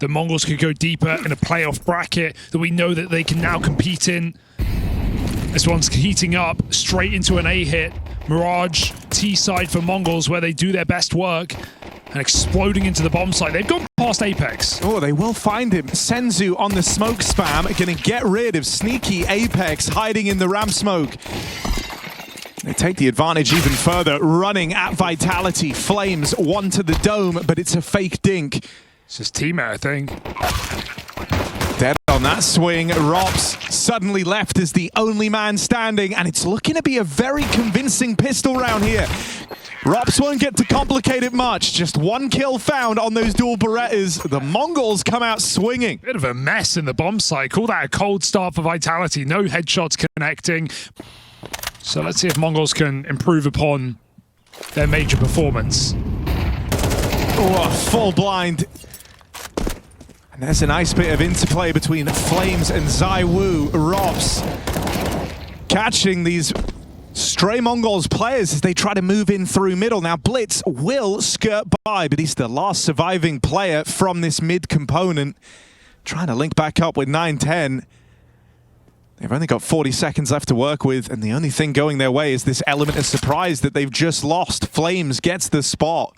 the Mongolz could go deeper in a playoff bracket that we know that they can now compete in. This one's heating up straight into an A hit. Mirage T side for Mongolz, where they do their best work, and exploding into the bomb site. They've gone past Apex. Oh, they will find him. Senzu on the smoke spam, going to get rid of sneaky Apex hiding in the ramp smoke. They take the advantage even further, running at Vitality. Flames one to the dome, but it's a fake dink. It's his teammate, I think. Dead on that swing. Rops suddenly left as the only man standing, and it's looking to be a very convincing pistol round here. Rops won't get to complicate it much. Just one kill found on those dual Berettas. The Mongolz come out swinging. Bit of a mess in the bomb site. Call that a cold start for Vitality. No headshots connecting. So let's see if Mongolz can improve upon their major performance. Oh, a full blind. And there's a nice bit of interplay between Flames and ZywOo. Rops catching these stray Mongolz players as they try to move in through middle. Now Blitz will skirt by, but he's the last surviving player from this mid component. Trying to link back up with 9-10. They've only got 40 seconds left to work with, and the only thing going their way is this element of surprise that they've just lost. Flames gets the spot.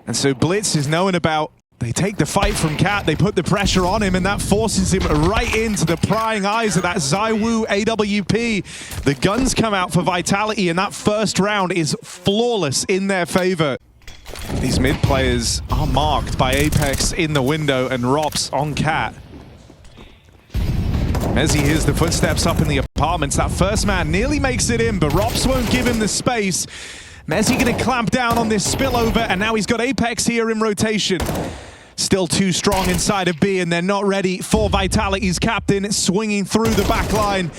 And so Blitz is knowing about. They take the fight from Cat, they put the pressure on him, and that forces him right into the prying eyes of that ZywOo AWP. The guns come out for Vitality, and that first round is flawless in their favor. These mid players are marked by Apex in the window and Rops on Cat. As he hears the footsteps up in the apartments, that first man nearly makes it in, but Rops won't give him the space. Mezzy going to clamp down on this spillover, and now he's got Apex here in rotation. Still too strong inside of B, and they're not ready for Vitality's captain swinging through the back line.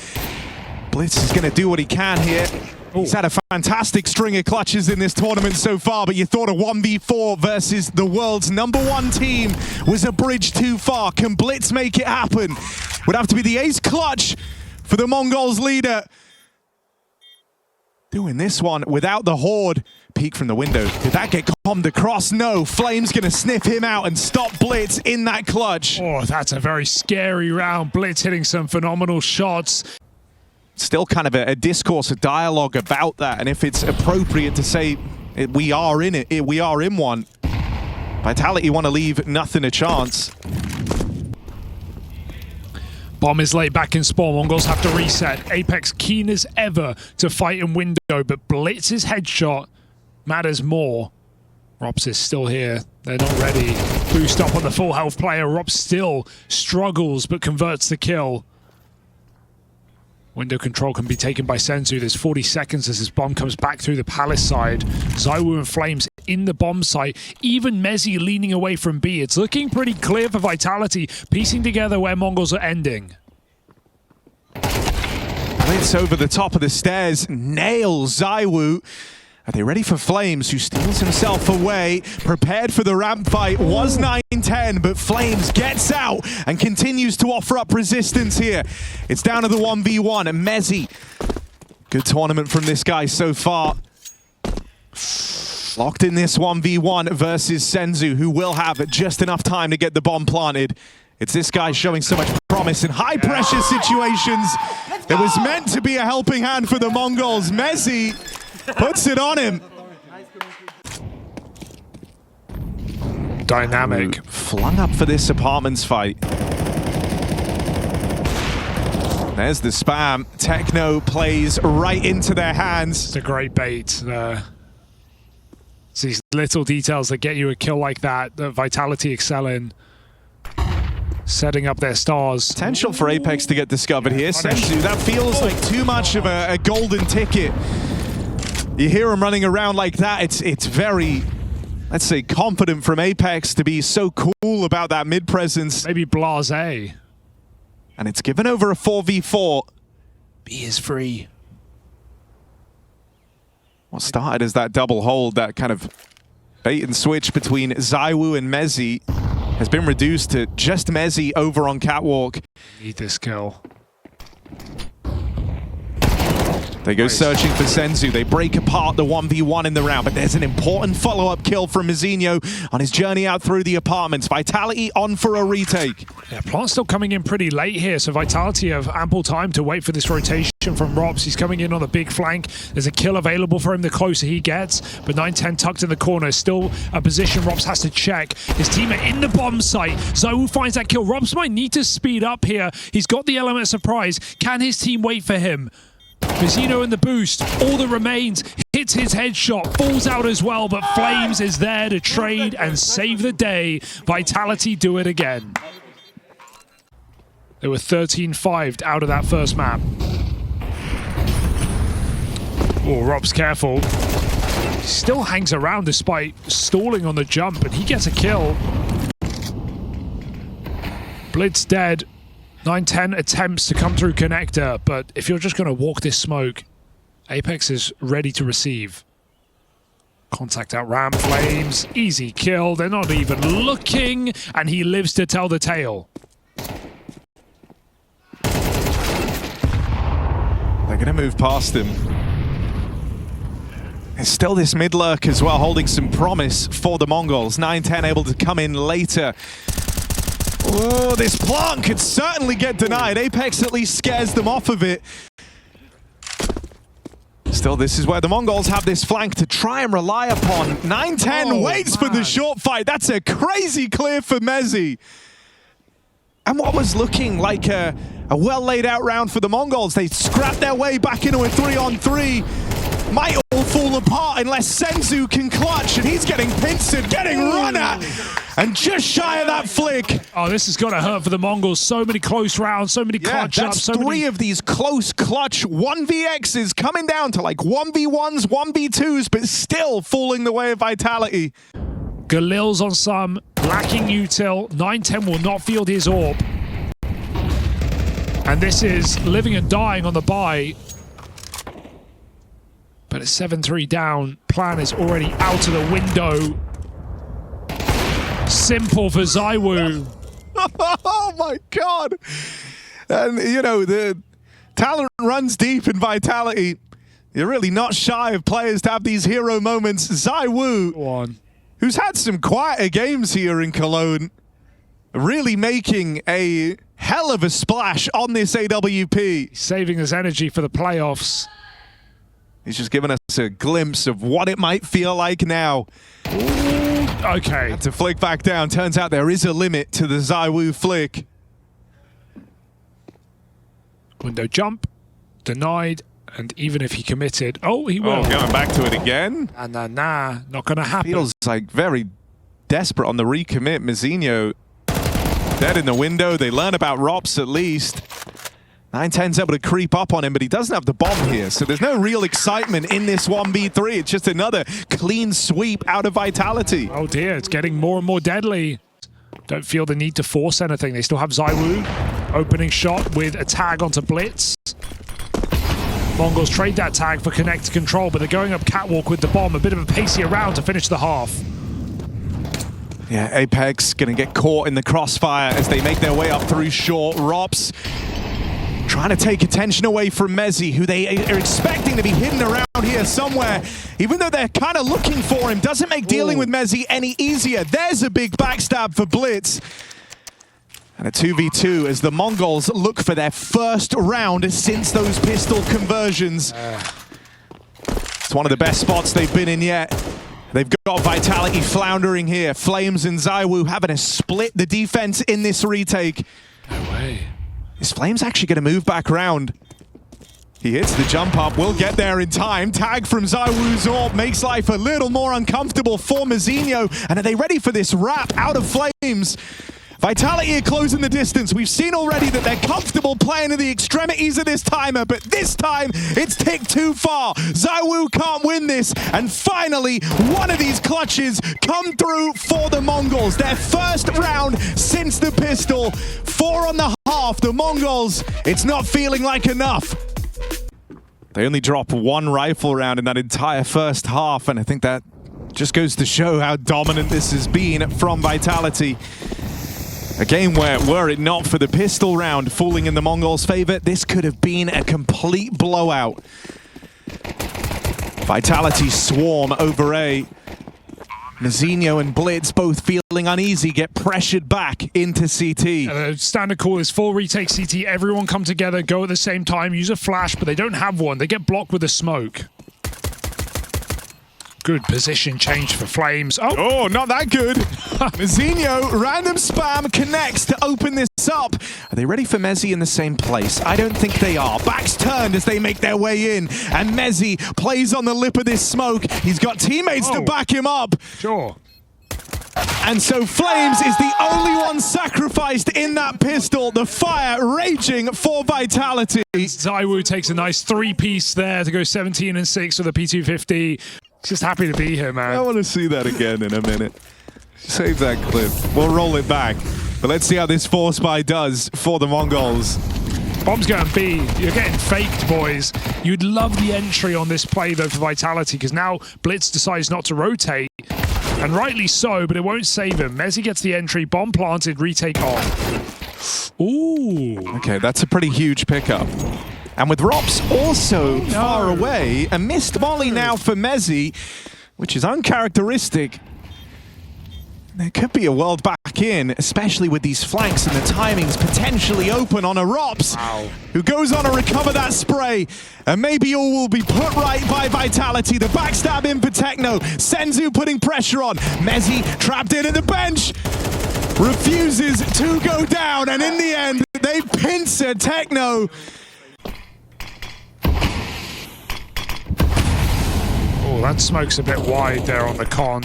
Blitz is going to do what he can here. He's had a fantastic string of clutches in this tournament so far, but you thought a 1v4 versus the world's #1 team was a bridge too far. Can Blitz make it happen? Would have to be the ace clutch for the Mongolz leader. Doing this one without the Horde. Peek from the window. Did that get commed across? No. Flame's going to sniff him out and stop Blitz in that clutch. Oh, that's a very scary round. Blitz hitting some phenomenal shots. Still kind of a discourse, a dialogue about that, and if it's appropriate to say we are in it, we are in one. Vitality want to leave nothing a chance. Bomb is laid back in spawn. Mongolz have to reset. Apex keen as ever to fight in window, but Blitz's headshot matters more. Rops is still here. They're not ready. Boost up on the full health player. Rops still struggles, but converts the kill. Window control can be taken by Senzu. There's 40 seconds as his bomb comes back through the palace side. ZywOo and Flames in the bomb site. Even Mezzy leaning away from B. It's looking pretty clear for Vitality, piecing together where Mongolz are ending. Blitz over the top of the stairs, nails ZywOo. Are they ready for Flames, who steals himself away? Prepared for the ramp fight, was 9-10, but Flames gets out and continues to offer up resistance here. It's down to the 1v1, and Mezzy. Good tournament from this guy so far. Locked in this 1v1 versus Senzu, who will have just enough time to get the bomb planted. It's this guy showing so much promise in high-pressure situations. It was meant to be a helping hand for the Mongolz. Mezzy puts it on him. Dynamic. Flung up for this apartments fight. There's the spam. Techno plays right into their hands. It's a great bait. It's these little details that get you a kill like that Vitality excel in. Setting up their stars. Potential for Apex to get discovered here. Senzu, that feels like too much of a golden ticket. You hear him running around like that. It's very, let's say, confident from Apex to be so cool about that mid presence. Maybe blasé. And it's given over a 4v4. B is free. What started as that double hold, that kind of bait and switch between ZywOo and Mezzy, has been reduced to just Mezzy over on Catwalk. Need this kill. They go searching for Senzu. They break apart the 1v1 in the round, but there's an important follow-up kill from Mizinho on his journey out through the apartments. Vitality on for a retake. Yeah, Plant's still coming in pretty late here, so Vitality have ample time to wait for this rotation from Robs. He's coming in on the big flank. There's a kill available for him the closer he gets, but 9-10 tucked in the corner is still a position Robs has to check. His teammate in the bomb site. Zywoo finds that kill. Robs might need to speed up here. He's got the element of surprise. Can his team wait for him? Mizinho in the boost, all that remains, hits his headshot, falls out as well, but Flames is there to trade and save the day. Vitality do it again. They were 13-5 out of that first map. Oh, Rob's careful. He still hangs around despite stalling on the jump, and he gets a kill. Blitz dead. 9-10 attempts to come through connector, but if you're just going to walk this smoke, Apex is ready to receive. Contact out ramp, Flames, easy kill, they're not even looking, and he lives to tell the tale. They're going to move past him. There's still this mid lurk as well, holding some promise for the Mongolz. 9-10 able to come in later. Oh, this plant could certainly get denied. Apex at least scares them off of it. Still, this is where the Mongolz have this flank to try and rely upon. 9-10 waits for the short fight. That's a crazy clear for Mezzi. And what was looking like a well laid out round for the Mongolz, they scrapped their way back into a 3-on-3. Might all fall apart unless Senzu can clutch, and he's getting pincered, getting run at, and just shy of that flick. Oh, this is going to hurt for the Mongolz. So many close rounds, so many clutch ups. So three of these close clutch 1vx's coming down to like 1v1s, 1v2s, but still falling the way of Vitality. Galil's on some, lacking util. 9-10 will not field his orb. And this is living and dying on the buy. But it's 7-3 down. Plan is already out of the window. Simple for Zywoo. Oh my god. And you know, the talent runs deep in Vitality. You're really not shy of players to have these hero moments. Zywoo, who's had some quieter games here in Cologne, really making a hell of a splash on this AWP. Saving his energy for the playoffs. He's just given us a glimpse of what it might feel like now. Ooh, okay. Had to flick back down. Turns out there is a limit to the Zywoo flick. Window jump. Denied. And even if he committed... Oh, he will. Oh, going back to it again? Nah, not going to happen. Feels like very desperate on the recommit. Mizinho dead in the window. They learn about Rops at least. 9-10's able to creep up on him, but he doesn't have the bomb here, so there's no real excitement in this 1v3. It's just another clean sweep out of Vitality. Oh dear, it's getting more and more deadly. Don't feel the need to force anything. They still have Zywoo. Opening shot with a tag onto Blitz. Mongolz trade that tag for connect control, but they're going up catwalk with the bomb. A bit of a pacey round to finish the half. Yeah, Apex going to get caught in the crossfire as they make their way up through short. Rops trying to take attention away from Mezzi, who they are expecting to be hidden around here somewhere. Even though they're kind of looking for him, doesn't make dealing with Mezzi any easier. There's a big backstab for Blitz. And a 2v2 as the Mongolz look for their first round since those pistol conversions. It's one of the best spots they've been in yet. They've got Vitality floundering here. Flames and Zywoo having to split the defense in this retake. No way. Is Flames actually going to move back round? He hits the jump up, will get there in time. Tag from Zywoo's orb makes life a little more uncomfortable for Mizinho. And are they ready for this wrap out of Flames? Vitality are closing the distance. We've seen already that they're comfortable playing to the extremities of this timer, but this time it's ticked too far. Zywoo can't win this, and finally one of these clutches come through for the Mongolz. Their first round since the pistol. 4 on the half. The Mongolz, it's not feeling like enough. They only drop 1 rifle round in that entire first half, and I think that just goes to show how dominant this has been from Vitality. A game where, were it not for the pistol round falling in the Mongolz' favor, this could have been a complete blowout. Vitality swarm over A. Mazinho and Blitz both feeling uneasy, get pressured back into CT. Standard call is full retake CT. Everyone come together, go at the same time, use a flash, but they don't have one. They get blocked with a smoke. Good position change for Flames. Oh, not that good. Mazinho, random spam, connects to open this up. Are they ready for Mezzi in the same place? I don't think they are. Backs turned as they make their way in, and Mezzi plays on the lip of this smoke. He's got teammates to back him up. Sure. And so Flames is the only one sacrificed in that pistol. The fire raging for Vitality. ZywOo takes a nice three-piece there to go 17 and 6 with a P250. Just happy to be here, man. I want to see that again in a minute. Save that clip. We'll roll it back. But let's see how this force buy does for the Mongolz. Bomb's going B. You're getting faked, boys. You'd love the entry on this play, though, for Vitality, because now Blitz decides not to rotate. And rightly so, but it won't save him. Mezzi gets the entry. Bomb planted. Retake on. Ooh. Okay, that's a pretty huge pickup. And with Rops also far away, a missed volley now for Mezzi, which is uncharacteristic. There could be a world back in, especially with these flanks and the timings potentially open on a Rops, who goes on to recover that spray. And maybe all will be put right by Vitality. The backstab in for Techno. Senzu putting pressure on. Mezzi trapped in at the bench. Refuses to go down. And in the end, they pincer Techno. Oh, that smoke's a bit wide there on the con.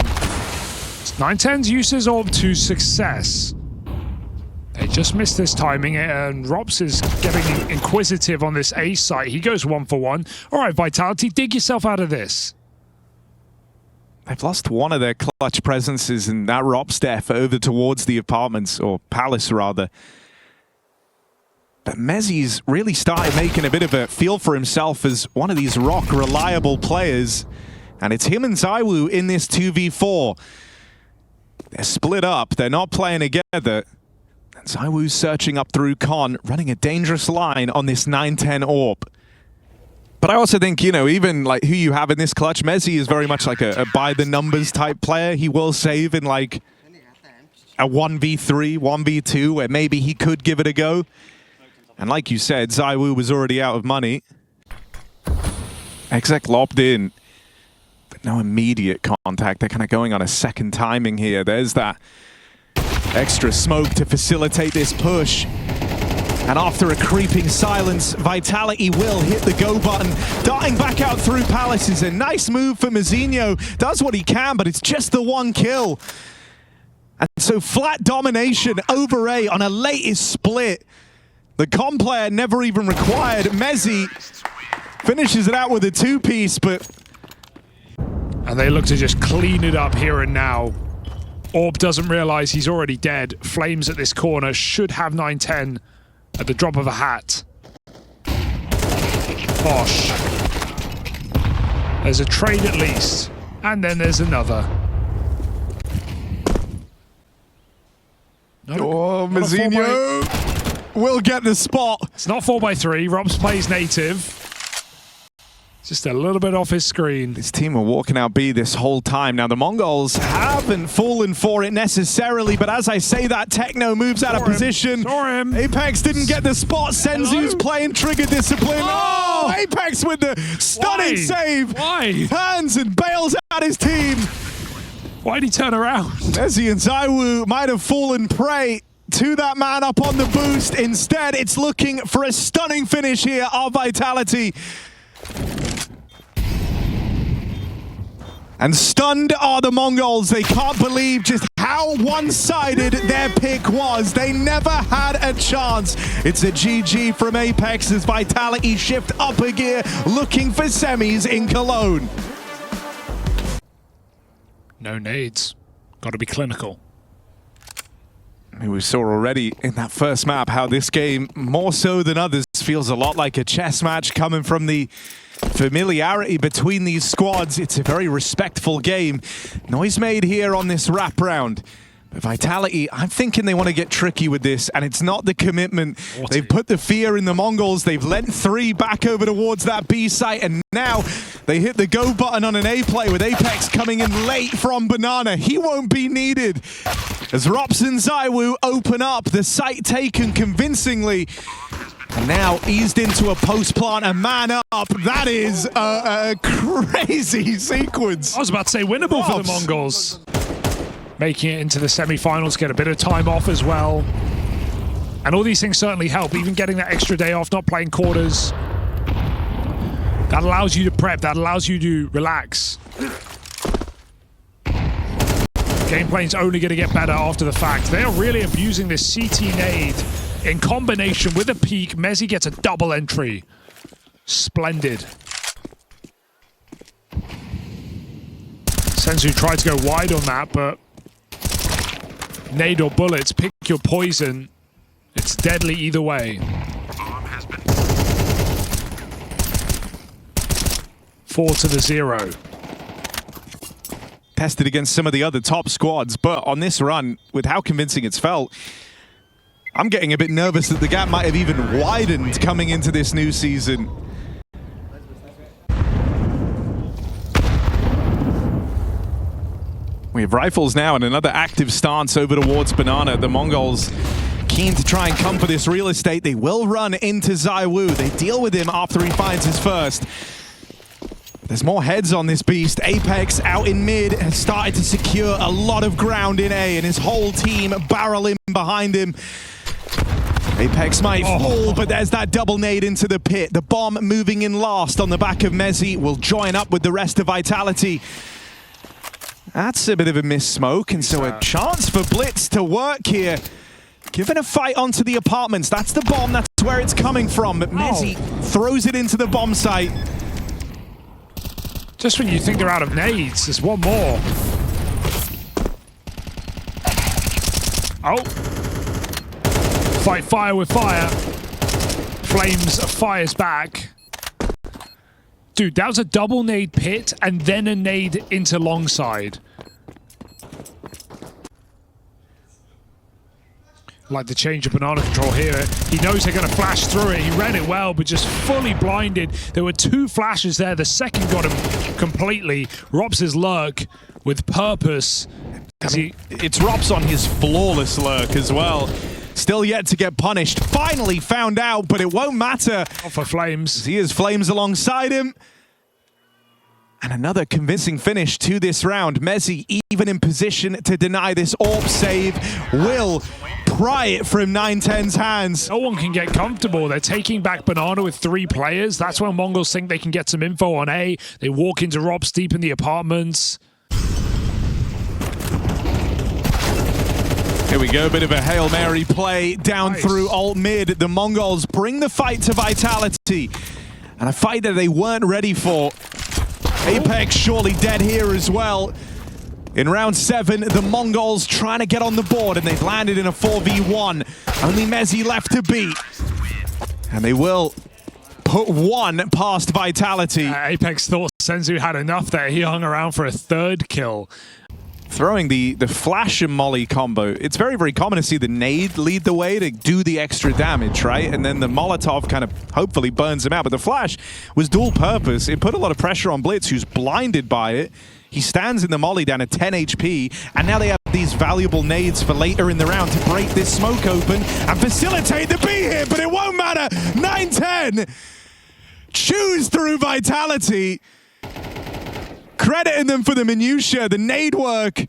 910's uses orb to success. They just missed this timing, and Rops is getting inquisitive on this A site. He goes 1 for 1. All right, Vitality, dig yourself out of this. They've lost one of their clutch presences in that Rops death over towards the apartments, or palace rather. But Mezzi's really started making a bit of a feel for himself as one of these rock reliable players. And it's him and ZywOo in this 2v4. They're split up. They're not playing together. And ZywOo's searching up through con, running a dangerous line on this 910 AWP. But I also think, you know, even like who you have in this clutch, Mezzi is very much like a by the numbers type player. He will save in like a 1v3, 1v2, where maybe he could give it a go. And like you said, ZywOo was already out of money. Exec lobbed in. No immediate contact. They're kind of going on a second timing here. There's that extra smoke to facilitate this push. And after a creeping silence, Vitality will hit the go button. Darting back out through Palaces. A nice move for Mazinho. Does what he can, but it's just the one kill. And so flat domination over A on a latest split. The con player never even required. Mezzi finishes it out with a two-piece, but... And they look to just clean it up here and now. Orb doesn't realize he's already dead. Flames at this corner should have 910 at the drop of a hat. Bosh. There's a trade at least. And then there's another. Oh, Mazinho will get the spot. It's not 4x3. Rops plays native. Just a little bit off his screen. This team are walking out B this whole time. Now, the Mongolz haven't fallen for it necessarily, but as I say that, Techno moves out of position. Apex didn't get the spot. Senzu's playing trigger discipline. Oh, Apex with the stunning save. Why? Turns and bails out his team. Why'd he turn around? Mezzi and ZywOo might have fallen prey to that man up on the boost. Instead, it's looking for a stunning finish here of Vitality. And stunned are the Mongolz. They can't believe just how one-sided their pick was. They never had a chance. It's a GG from Apex as Vitality shift up a gear, looking for semis in Cologne. No nades. Got to be clinical. We saw already in that first map how this game, more so than others, feels a lot like a chess match coming from the familiarity between these squads. It's a very respectful game. Noise made here on this wrap round. But Vitality, I'm thinking they want to get tricky with this, and it's not the commitment. They've put the fear in the Mongolz. They've lent 3 back over towards that B site, and now They hit the go button on an A play with Apex coming in late from Banana. He won't be needed. As Rops and ZywOo open up, the site taken convincingly. And now eased into a post plant, a man up. That is a crazy sequence. I was about to say winnable for the Mongolz. Making it into the semi-finals, get a bit of time off as well. And all these things certainly help, even getting that extra day off, not playing quarters. That allows you to prep, that allows you to relax. Gameplay's only going to get better after the fact. They are really abusing this CT nade in combination with a peak. Mezzi gets a double entry. Splendid. Senzu tried to go wide on that, but nade or bullets, pick your poison. It's deadly either way. 4-0. Tested against some of the other top squads, but on this run, with how convincing it's felt, I'm getting a bit nervous that the gap might have even widened coming into this new season. We have rifles now and another active stance over towards Banana. The Mongolz keen to try and come for this real estate. They will run into ZywOo. They deal with him after he finds his first. There's more heads on this beast. Apex out in mid has started to secure a lot of ground in A, and his whole team barreling behind him. Apex might fall, but there's that double nade into the pit. The bomb moving in last on the back of Mezzi will join up with the rest of Vitality. That's a bit of a missed smoke, and so a chance for Blitz to work here. Given a fight onto the apartments, that's the bomb, that's where it's coming from, but Mezzi throws it into the bomb site. Just when you think they're out of nades, there's one more. Oh. Fight fire with fire. Flames fires back. Dude, that was a double nade pit and then a nade into long side. Like the change of banana control here. He knows they're going to flash through it. He read it well, but just fully blinded. There were two flashes there. The second got him completely. Rops' lurk with purpose. I mean, it's Rops on his flawless lurk as well. Still yet to get punished. Finally found out, but it won't matter. Off for Flames. He has Flames alongside him. And another convincing finish to this round. Mezzi even in position to deny this AWP save. Will pry it from 910's hands. No one can get comfortable. They're taking back Banana with 3 players. That's when Mongolz think they can get some info on A. They walk into Rops deep in the apartments. Here we go, a bit of a Hail Mary play down through alt mid. The Mongolz bring the fight to Vitality. And a fight that they weren't ready for. Apex surely dead here as well. In round 7, the Mongolz trying to get on the board, and they've landed in a 4v1. Only Mezzi left to beat. And they will put one past Vitality. Apex thought Senzu had enough there. He hung around for a 3rd kill. Throwing the flash and molly combo, it's very, very common to see the nade lead the way to do the extra damage, right? And then the Molotov kind of hopefully burns him out. But the flash was dual purpose. It put a lot of pressure on Blitz, who's blinded by it. He stands in the molly down at 10 HP, and now they have these valuable nades for later in the round to break this smoke open and facilitate the B here, but it won't matter. 910 chews through Vitality. Crediting them for the minutiae, the nade work,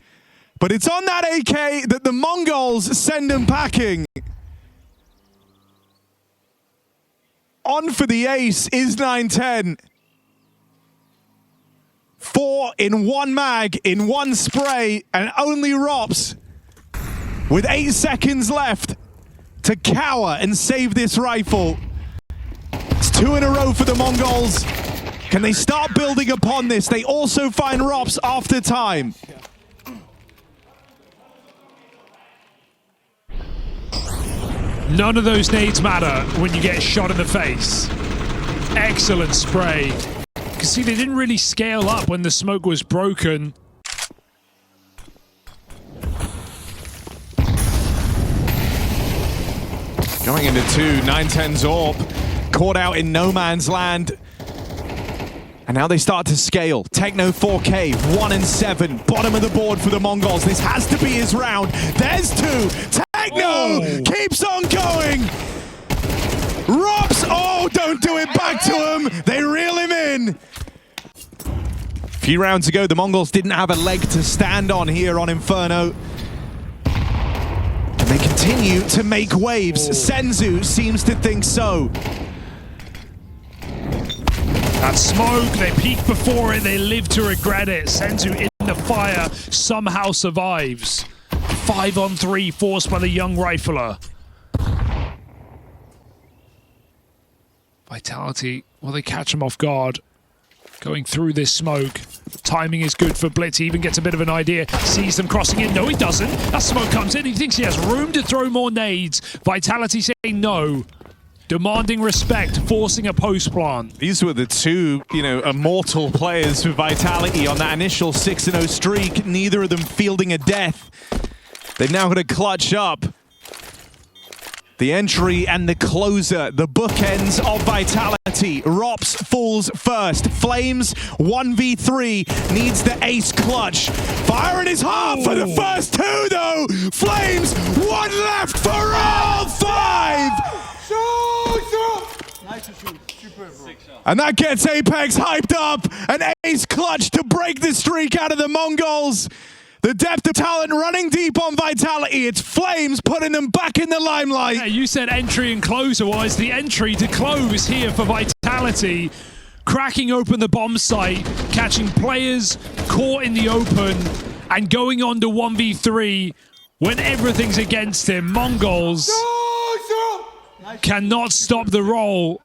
but it's on that AK that the Mongolz send them packing. On for the ace is 910. 4 in 1 mag, in 1 spray, and only Rops with 8 seconds left to cower and save this rifle. It's 2 in a row for the Mongolz. Can they start building upon this? They also find Rops after time. None of those nades matter when you get shot in the face. Excellent spray. You can see they didn't really scale up when the smoke was broken. Going into 2, 910's AWP. Caught out in no man's land. And now they start to scale. Techno 4K, 1 and 7. Bottom of the board for the Mongolz. This has to be his round. There's 2. Techno keeps on going. Robs, don't do it back to him. They reel him in. A few rounds ago, the Mongolz didn't have a leg to stand on here on Inferno. And they continue to make waves. Senzu seems to think so. That smoke, they peek before it, they live to regret it. Senzu in the fire somehow survives. 5-on-3 forced by the young rifler. Vitality, well, they catch him off guard. Going through this smoke. Timing is good for Blitz. He even gets a bit of an idea. Sees them crossing in. No, he doesn't. That smoke comes in. He thinks he has room to throw more nades. Vitality saying no. Demanding respect, forcing a post plant. These were the two, immortal players for Vitality on that initial 6-0 streak. Neither of them fielding a death. They've now got to clutch up. The entry and the closer, the bookends of Vitality. Rops falls first. Flames 1v3 needs the ace clutch. Fire in his heart for the first 2 though. Flames 1 left for all 5. And that gets Apex hyped up. An ace clutch to break the streak out of the Mongolz. The depth of talent running deep on Vitality. It's Flames putting them back in the limelight. Yeah, you said entry and closer. Well, it's the entry to close here for Vitality. Cracking open the bomb site, catching players caught in the open, and going on to 1v3 when everything's against him. Mongolz cannot stop the roll.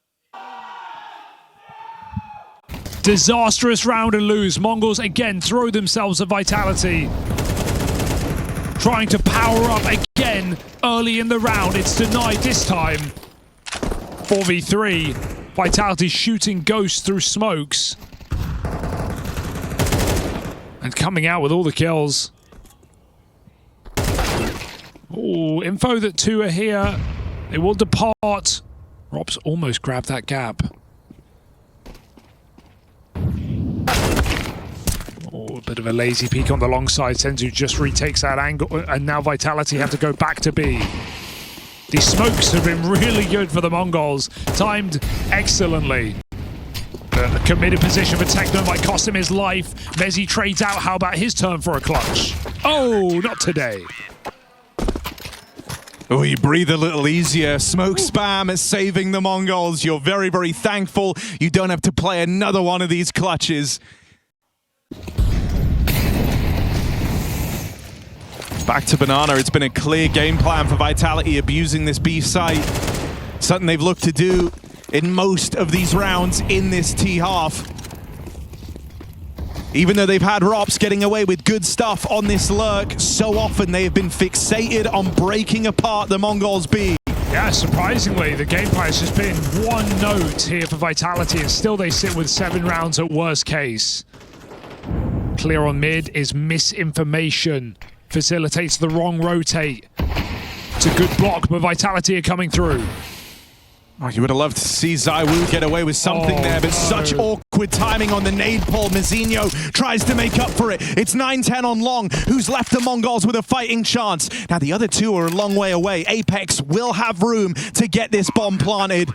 Disastrous round and lose. Mongolz again throw themselves at Vitality. Trying to power up again early in the round. It's denied this time. 4v3. Vitality shooting ghosts through smokes. And coming out with all the kills. Oh, info that 2 are here. They will depart. Robs almost grabbed that gap. A bit of a lazy peek on the long side. Senzu just retakes that angle, and now Vitality have to go back to B. These smokes have been really good for the Mongolz, timed excellently. A committed position for Techno might cost him his life. Mezzi trades out. How about his turn for a clutch? Oh, not today. Oh, you breathe a little easier. Smoke spam is saving the Mongolz. You're very, very thankful you don't have to play another one of these clutches. Back to Banana. It's been a clear game plan for Vitality, abusing this B site. Something they've looked to do in most of these rounds in this T half. Even though they've had Rops getting away with good stuff on this lurk, so often they have been fixated on breaking apart the Mongolz B. Yeah, surprisingly, the game plan has just been one note here for Vitality, and still they sit with 7 rounds at worst case. Clear on mid is misinformation. Facilitates the wrong rotate. It's a good block, but Vitality are coming through. Oh, you would have loved to see Zaiwu get away with something there, but such awkward timing on the nade pull. Mizinho tries to make up for it. It's 9-10 on long, who's left the Mongolz with a fighting chance. Now the other 2 are a long way away. Apex will have room to get this bomb planted.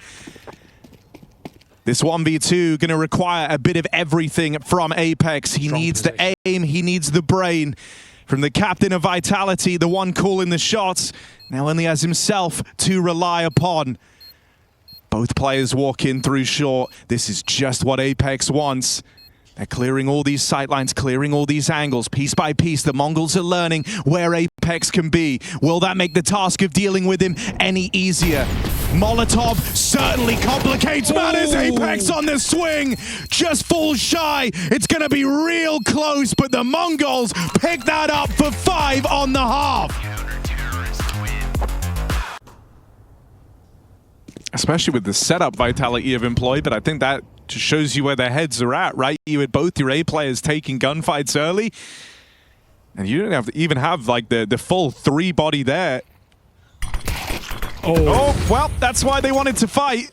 This 1v2 going to require a bit of everything from Apex. He needs the aim, he needs the brain. From the captain of Vitality, the one calling the shots, now only has himself to rely upon. Both players walk in through short. This is just what Apex wants. They're clearing all these sightlines, clearing all these angles. Piece by piece, the Mongolz are learning where Apex can be. Will that make the task of dealing with him any easier? Molotov certainly complicates matters. Apex on the swing, just falls shy. It's going to be real close, but the Mongolz pick that up for 5 on the half. Especially with the setup Vitality have employed, but I think that just shows you where their heads are at, right? You had both your A players taking gunfights early, and you didn't have to even have like the full 3 body there. Oh, well, that's why they wanted to fight.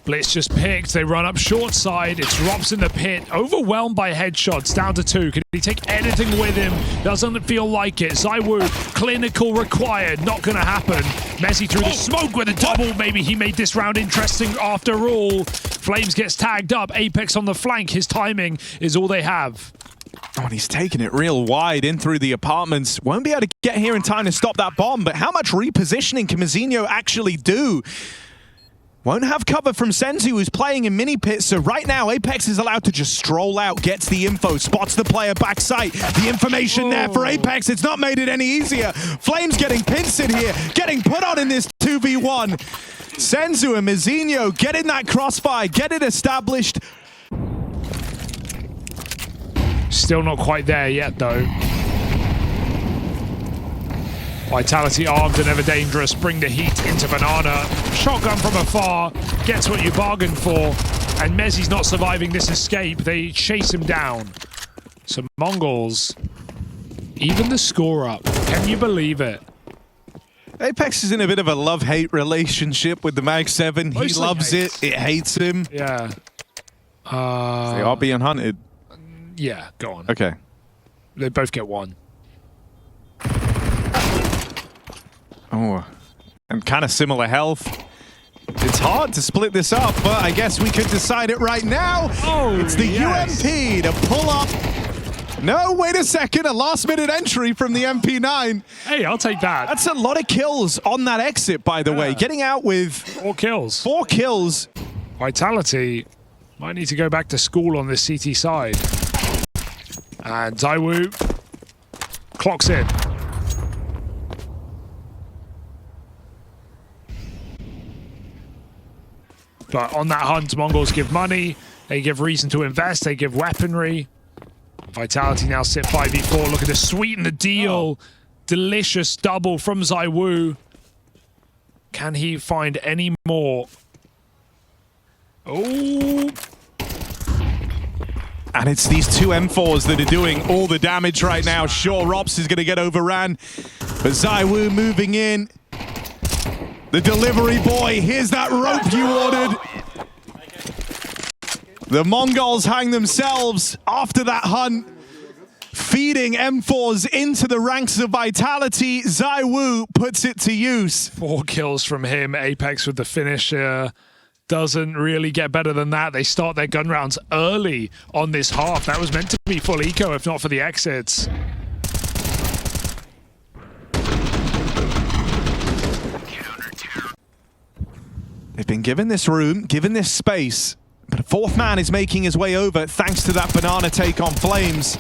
Blitz just picked. They run up short side. It's Rops in the pit. Overwhelmed by headshots. Down to 2. Can he take anything with him? Doesn't feel like it. ZywOo, clinical required. Not going to happen. Messi through the smoke with a double. Maybe he made this round interesting after all. Flames gets tagged up. Apex on the flank. His timing is all they have. Oh, and he's taking it real wide in through the apartments. Won't be able to get here in time to stop that bomb, but how much repositioning can Mazinho actually do? Won't have cover from Senzu, who's playing in mini pit, so right now Apex is allowed to just stroll out, gets the info, spots the player backside. The information there for Apex, it's not made it any easier. Flames getting pincered here, getting put on in this 2v1. Senzu and Mazinho get in that crossfire, get it established. Still not quite there yet, though. Vitality armed and ever dangerous. Bring the heat into Banana. Shotgun from afar. Gets what you bargained for. And Mezzi's not surviving this escape. They chase him down. So Mongolz, even the score up. Can you believe it? Apex is in a bit of a love-hate relationship with the Mag 7. He loves it. It hates him. Yeah. They are being hunted. Yeah, go on. Okay. They both get 1. Oh, and kind of similar health. It's hard to split this up, but I guess we could decide it right now. Oh, it's the yes. UMP to pull up. No, wait a second, a last-minute entry from the MP9. Hey, I'll take that. That's a lot of kills on that exit, by the way. Getting out with 4 kills. 4 kills. Vitality might need to go back to school on this CT side. And ZywOo clocks in. But on that hunt, Mongols give money, they give reason to invest, they give weaponry. Vitality now sit 5v4, looking to sweeten the deal. Delicious double from ZywOo. Can he find any more? Oh. And it's these 2 M4s that are doing all the damage right now. Sure, Rops is going to get overran, but ZywOo moving in. The delivery boy, here's that rope you ordered. The Mongolz hang themselves after that hunt, feeding M4s into the ranks of Vitality. ZywOo puts it to use. 4 kills from him. Apex with the finisher. Doesn't really get better than that. They start their gun rounds early on this half. That was meant to be full eco, if not for the exits. They've been given this room, given this space, but a 4th man is making his way over thanks to that banana take on Flames.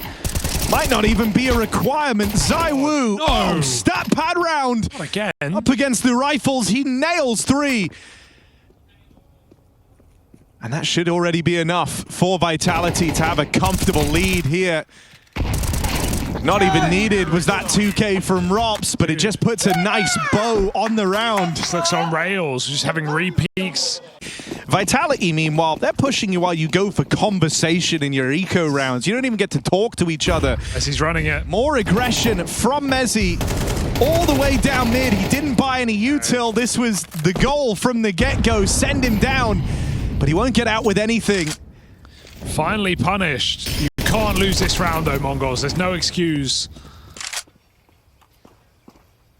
Might not even be a requirement. ZywOo, no. Stat pad round. Not again. Up against the rifles, he nails 3. And that should already be enough for Vitality to have a comfortable lead here. Not even needed was that 2K from Rops, but it just puts a nice bow on the round. Just looks on rails, just having repeats. Vitality, meanwhile, they're pushing you while you go for conversation in your eco rounds. You don't even get to talk to each other. As he's running it. More aggression from Mezzi all the way down mid. He didn't buy any util. This was the goal from the get-go. Send him down, but he won't get out with anything. Finally punished. You can't lose this round though, Mongolz. There's no excuse.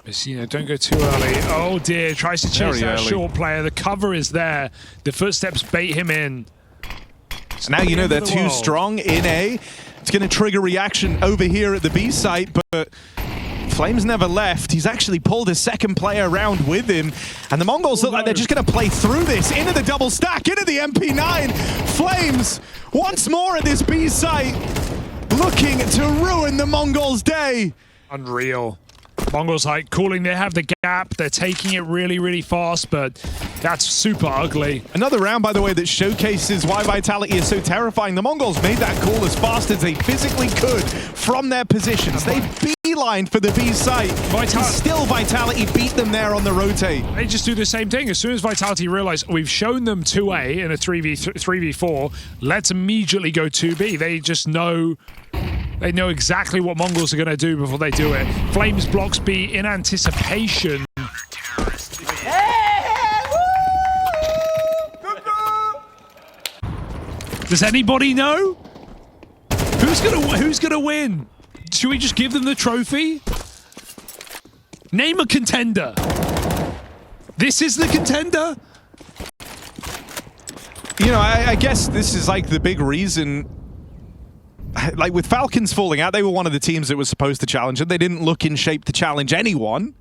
Messina, don't go too early. Oh dear, tries to chase that short player. The cover is there. The footsteps bait him in. So now you know they're too strong in A. It's going to trigger reaction over here at the B site, but Flames never left. He's actually pulled his 2nd player around with him. And the Mongols look like they're just going to play through this. Into the double stack, into the MP9. Flames once more at this B site, looking to ruin the Mongols' day. Unreal. Mongols like cooling, they have the gap, they're taking it really, really fast, but that's super ugly. Another round, by the way, that showcases why Vitality is so terrifying. The Mongols made that call as fast as they physically could from their positions. They beelined for the B site. Still Vitality beat them there on the rotate. They just do the same thing. As soon as Vitality realize we've shown them 2A in a 3v4, let's immediately go 2B. They just know. They know exactly what Mongols are going to do before they do it. Flames blocks B in anticipation. Does anybody know? Who's gonna win? Should we just give them the trophy? Name a contender. This is the contender? You know, I guess this is like the big reason. Like with Falcons falling out, they were one of the teams that was supposed to challenge, and they didn't look in shape to challenge anyone.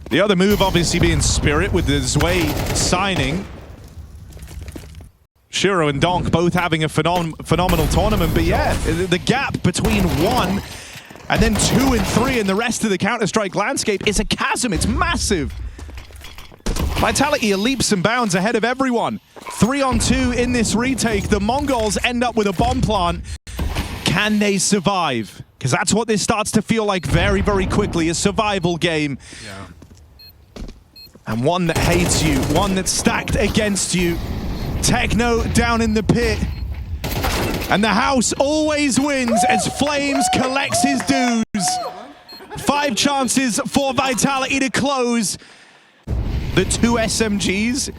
The other move obviously being Spirit with the Zwei signing. Shiro and Donk both having a phenomenal tournament, but yeah, the gap between 1 and then 2 and 3 and the rest of the Counter-Strike landscape is a chasm. It's massive. Vitality are leaps and bounds ahead of everyone. 3-on-2 in this retake. The Mongolz end up with a bomb plant. Can they survive? Because that's what this starts to feel like very, very quickly, a survival game. Yeah. And one that hates you, one that's stacked against you. Techno down in the pit. And the house always wins as Flames collects his dues. 5 chances for Vitality to close. The 2 SMGs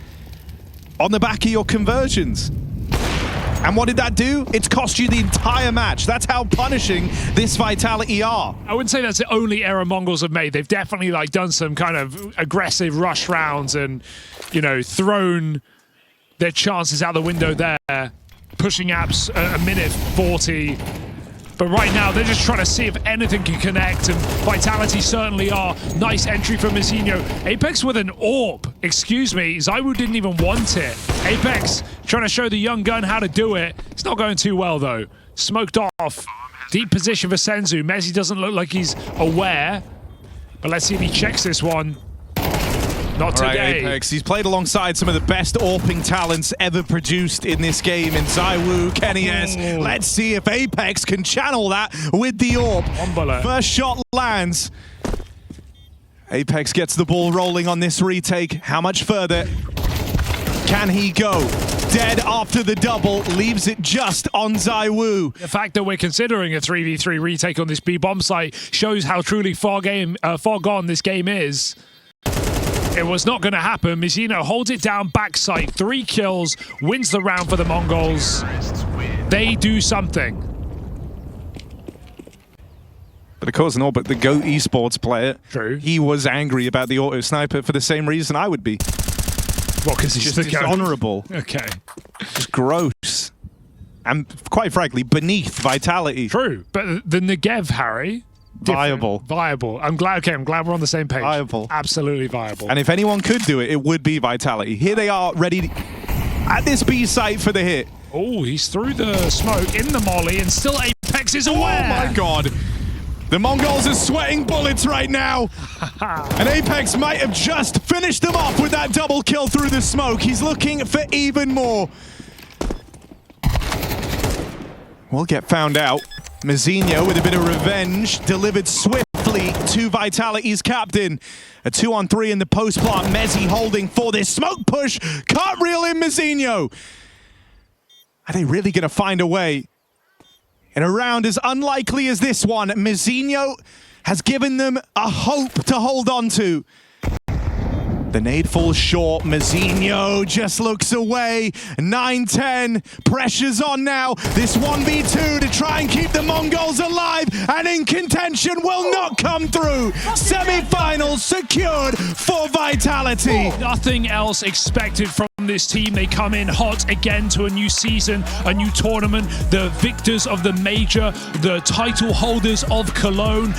on the back of your conversions. And what did that do? It's cost you the entire match. That's how punishing this Vitality are. I wouldn't say that's the only error Mongolz have made. They've definitely like done some kind of aggressive rush rounds and, you know, thrown their chances out the window there, pushing apps a minute 40. But right now, they're just trying to see if anything can connect, and Vitality certainly are. Nice entry from Mizinho. Apex with an AWP. Excuse me, ZywOo didn't even want it. Apex trying to show the young gun how to do it. It's not going too well, though. Smoked off. Deep position for Senzu. Mezzi doesn't look like he's aware. But let's see if he checks this one. Not today. All right, Apex. He's played alongside some of the best AWPing talents ever produced in this game in ZywOo, Kenny S. Let's see if Apex can channel that with the AWP. First shot lands. Apex gets the ball rolling on this retake. How much further can he go? Dead after the double, leaves it just on ZywOo. The fact that we're considering a 3v3 retake on this B-bomb site shows how truly far gone this game is. It was not going to happen. Mizinho holds it down backside. 3 kills, wins the round for the Mongolz. They do something. But of course, but the GOAT esports player, True. He was angry about the auto sniper for the same reason I would be. What, because he's just dishonorable. Okay. Just gross. And quite frankly, beneath Vitality. True. But the Negev, Harry... Viable. Viable. I'm glad we're on the same page. Viable. Absolutely viable. And if anyone could do it, it would be Vitality. Here they are, ready at this B site for the hit. Oh, he's through the smoke in the molly, and still Apex is aware. Oh my god. The Mongolz are sweating bullets right now. And Apex might have just finished them off with that double kill through the smoke. He's looking for even more. We'll get found out. Mizinho with a bit of revenge, delivered swiftly to Vitality's captain. A 2-on-3 in the post plant. Mezzi holding for this smoke push. Can't reel in Mizinho. Are they really going to find a way? In a round as unlikely as this one, Mizinho has given them a hope to hold on to. The nade falls short. Mizinho just looks away. 9-10. Pressure's on now. This 1v2 to try and keep the Mongolz alive and in contention will not come through. Semi-finals secured for Vitality. Nothing else expected from this team. They come in hot again to a new season, a new tournament. The victors of the major, the title holders of Cologne.